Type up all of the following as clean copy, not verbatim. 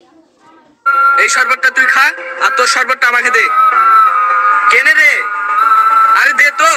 এই শরবতটা তুই খা আর তোর শরবতটা আমাকে দে। কেনে রে? আরে দে তো।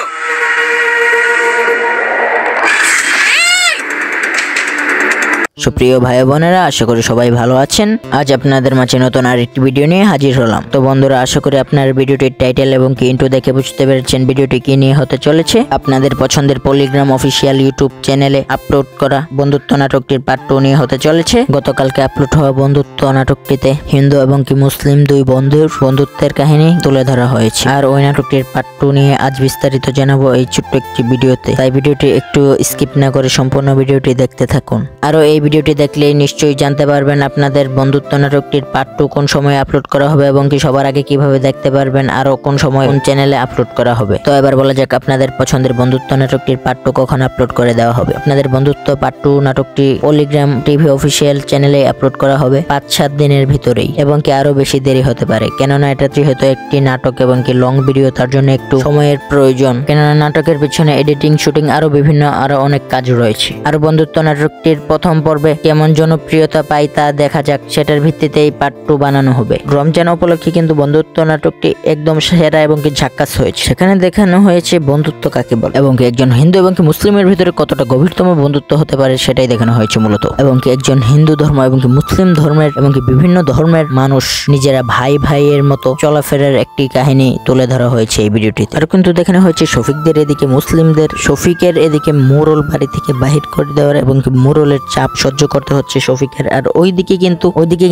সুপ্রিয় ভাই বোনেরা, আশা করি সবাই ভালো আছেন। আজ আপনাদের মাঝে নতুন আরেকটি ভিডিও নিয়ে হাজির হলাম। তো বন্ধুরা, আশা করি আপনার ভিডিওটির টাইটেল এবং কি ইন্ট্রো দেখে বুঝতে পেরেছেন ভিডিওটি কি নিয়ে হতে চলেছে। আপনাদের পছন্দের পলিগ্রাম অফিসিয়াল ইউটিউব চ্যানেলে আপলোড করা বন্ধুত্ব নাটকটির পার্ট 2 নিয়ে হতে চলেছে। গতকালকে আপলোড হওয়া বন্ধুত্ব নাটকটিতে হিন্দু এবং কি মুসলিম দুই বন্ধুর বন্ধুত্বের কাহিনী তুলে ধরা হয়েছে, আর ওই নাটকটির পার্ট 2 নিয়ে আজ বিস্তারিত জানাবো এই ছোট্ট একটি ভিডিওতে। তাই ভিডিওটি একটু স্কিপ না করে সম্পূর্ণ ভিডিওটি দেখতে থাকুন। আরো এই ভিডিওটি দেখলে নিশ্চয়ই জানতে পারবেন আপনাদের বন্ধুত্ব নাটকটির পার্ট 2 কোন সময় আপলোড করা হবে এবং কি সবার আগে কিভাবে দেখতে পারবেন, আরো কোন সময় কোন চ্যানেলে আপলোড করা হবে। তো এবার বলা যাক আপনাদের পছন্দের বন্ধুত্ব নাটকটির পার্ট 2 কখন আপলোড করে দেওয়া হবে। আপনাদের বন্ধুত্ব পার্ট 2 নাটকটি পলিগ্রাম টিভি অফিসিয়াল চ্যানেলে আপলোড করা হবে 5-7 দিনের ভিতরেই, এবং কি আরো বেশি দেরি হতে পারে, কেননা এটা যেহেতু একটি নাটক এবং কি লং ভিডিও, তার জন্য একটু সময়ের প্রয়োজন। কেননা নাটকের পিছনে এডিটিং, শুটিং আরো বিভিন্ন আরো অনেক কাজ রয়েছে। আর বন্ধুত্ব নাটকটির প্রথম পর্বে কেমন জনপ্রিয়তা পায় তা দেখা যাক, সেটার ভিত্তিতেই পার্ট 2 বানানো হবে। রমজান উপলক্ষে কিন্তু বন্ধুত্ব নাটকটি একদম সেরা এবং কি ঝাক্কাস হয়েছে। সেখানে দেখানো হয়েছে বন্ধুত্ব কাকে বলে এবং কি একজন হিন্দু এবং কি মুসলিমের ভিতরে কতটা গভীরতম বন্ধুত্ব হতে পারে সেটাই দেখানো হয়েছে মূলত। এবং কি একজন হিন্দু ধর্ম এবং কি মুসলিম ধর্মের এবং কি বিভিন্ন ধর্মের মানুষ নিজেরা ভাই ভাইয়ের মতো চলাফেরার একটি কাহিনী তুলে ধরা হয়েছে এই ভিডিওটিতে। আর কিন্তু দেখানো হয়েছে শফিকদের এদিকে মুসলিমদের, শফিকের এদিকে মোরল বাড়ি থেকে বাহির করে দেওয়ার এবং কি মোরলের চাপ সহ্য করতে হচ্ছে শফিকের। আর ওইদিকে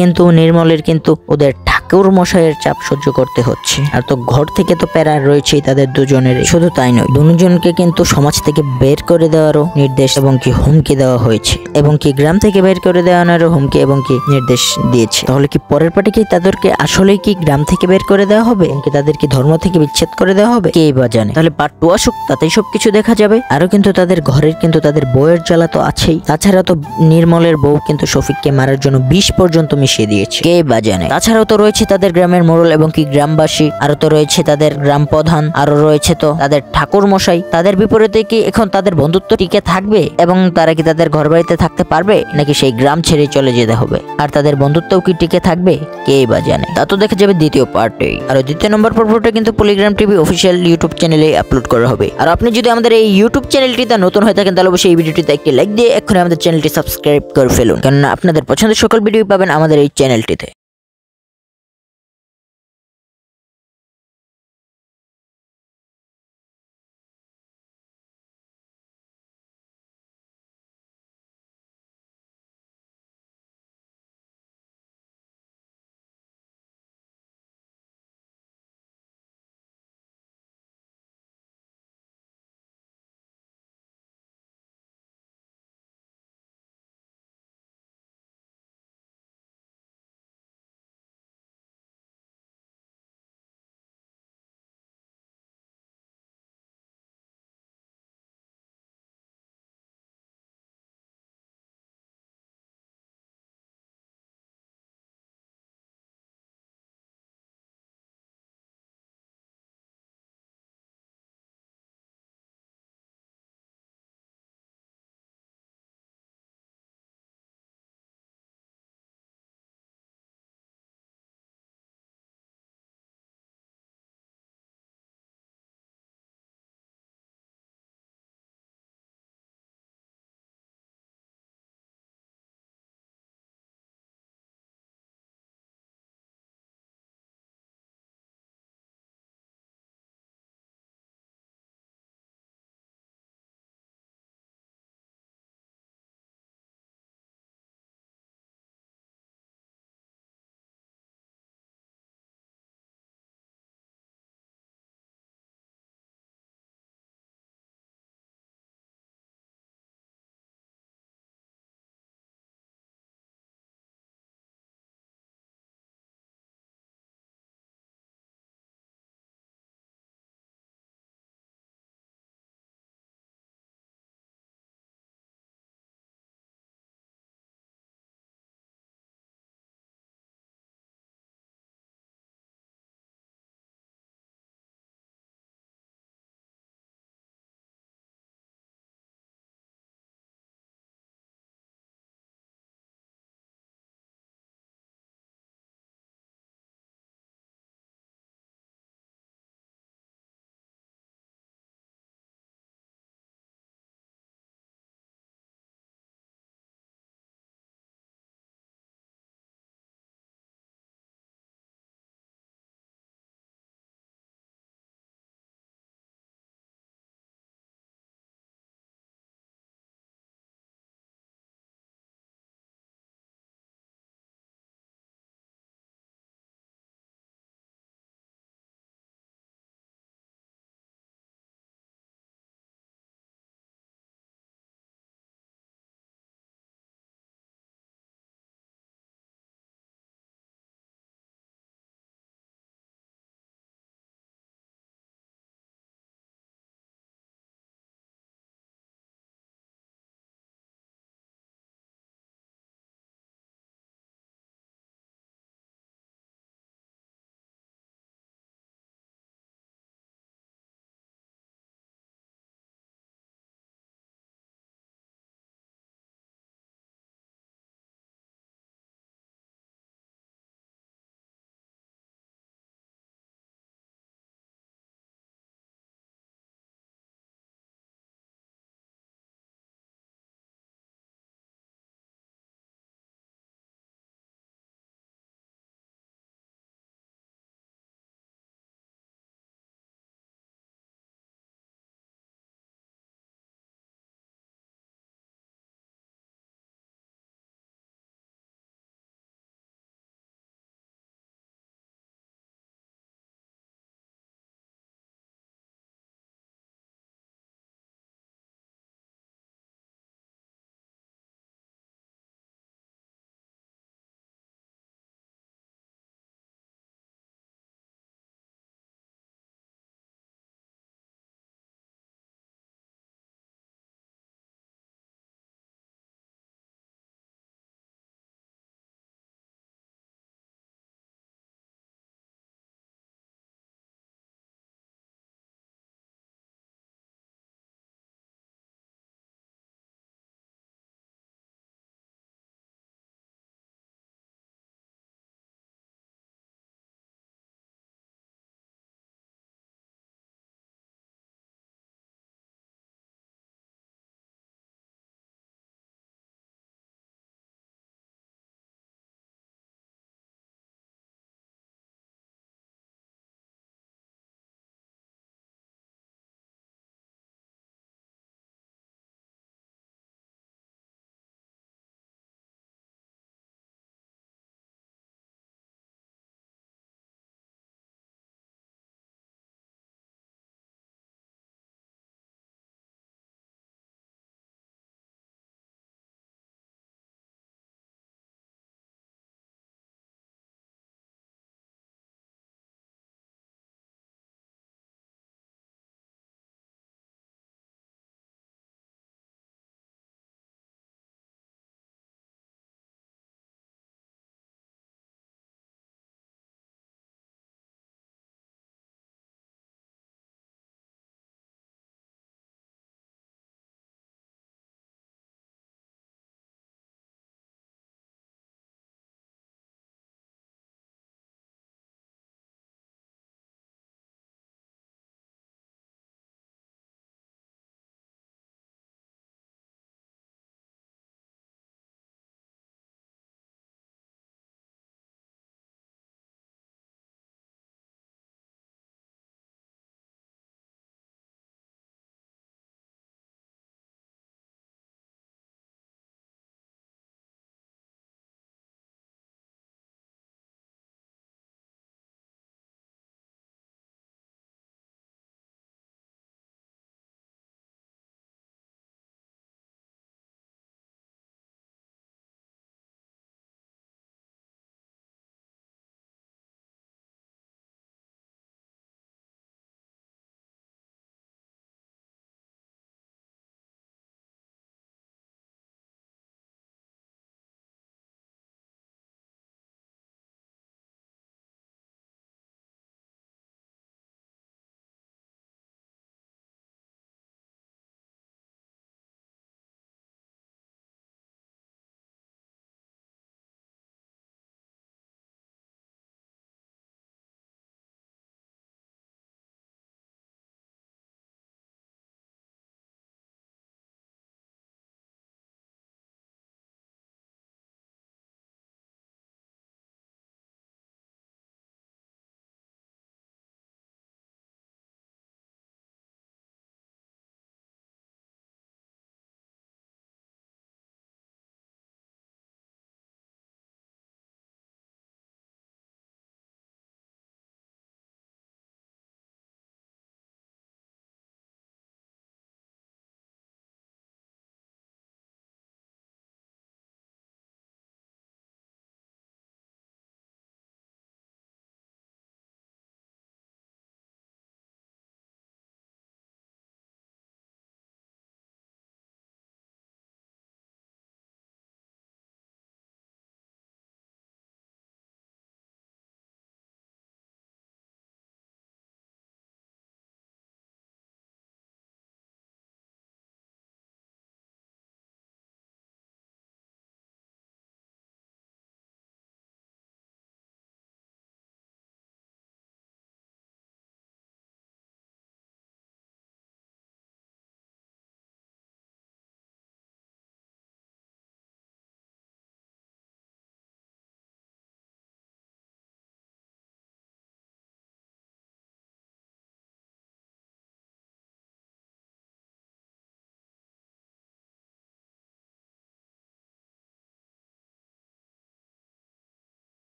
কিন্তু নির্মলের কিন্তু ওদের ঠাকুর মশাইয়ের চাপ সহ্য করতে হচ্ছে। আর তো ঘর থেকে তো প্যারা রয়েছেই তাদের দুজনের। শুধু তাই নয়, দুজনকে কিন্তু সমাজ থেকে বের করে দেওয়ারও নির্দেশ এবং কি হুমকি দেওয়া হয়েছে, এবং কি গ্রাম থেকে বের করে দেওয়ানোরও হুমকি এবং কি নির্দেশ দিয়েছে। তাহলে কি পরের পার্টি কি তাদেরকে আসলেই কি গ্রাম থেকে বের করে দেওয়া হবে, কি তাদেরকে ধর্ম থেকে বিচ্ছেদ করে দেওয়া হবে, কে বা জানে। তাহলে পার্ট 2 আসুক, তাতেই সবকিছু দেখা যাবে। আরো কিন্তু তাদের ঘরের কিন্তু তাদের বউয়ের জ্বালা তো আছেই। তাছাড়া তো নির্মলের বউ কিন্তু শফিককে মারার জন্য বিষ পর্যন্ত মিশিয়ে দিয়েছে, কে বা জানে। তাছাড়াও তো রয়েছে তাদের গ্রামের মোড়ল এবং কি গ্রামবাসী, আরো তো রয়েছে তাদের গ্রাম প্রধান, আরো রয়েছে তো তাদের ঠাকুর মশাই। তাদের বিপরীতে কি এখন তাদের বন্ধুত্ব টিকে থাকবে এবং তারা কি তাদের ঘর বাড়িতে থাকতে পারবে, নাকি সেই গ্রাম ছেড়ে চলে যেতে হবে? আর তাদের বন্ধুত্বও কি টিকে থাকবে, কে বা জানে। তা তো দেখা যাবে দ্বিতীয় পার্টেই। আর দ্বিতীয় নম্বর পর্বটা কিন্তু পলিগ্রাম টিভি অফিসিয়াল ইউটিউব চ্যানেলে আপলোড করা হবে। আর আপনি যদি আমাদের এই ইউটিউব চ্যানেলটিতে নতুন হয়ে থাকেন তাহলে অবশ্যই এই ভিডিওটিতে একটি লাইক দিয়ে এক্ষুনি আমাদের চ্যানেলটি সাবস্ক্রাইব করে ফেলুন, কারণ আপনাদের পছন্দের সকল ভিডিও পাবেন আমাদের এই চ্যানেলটিতে।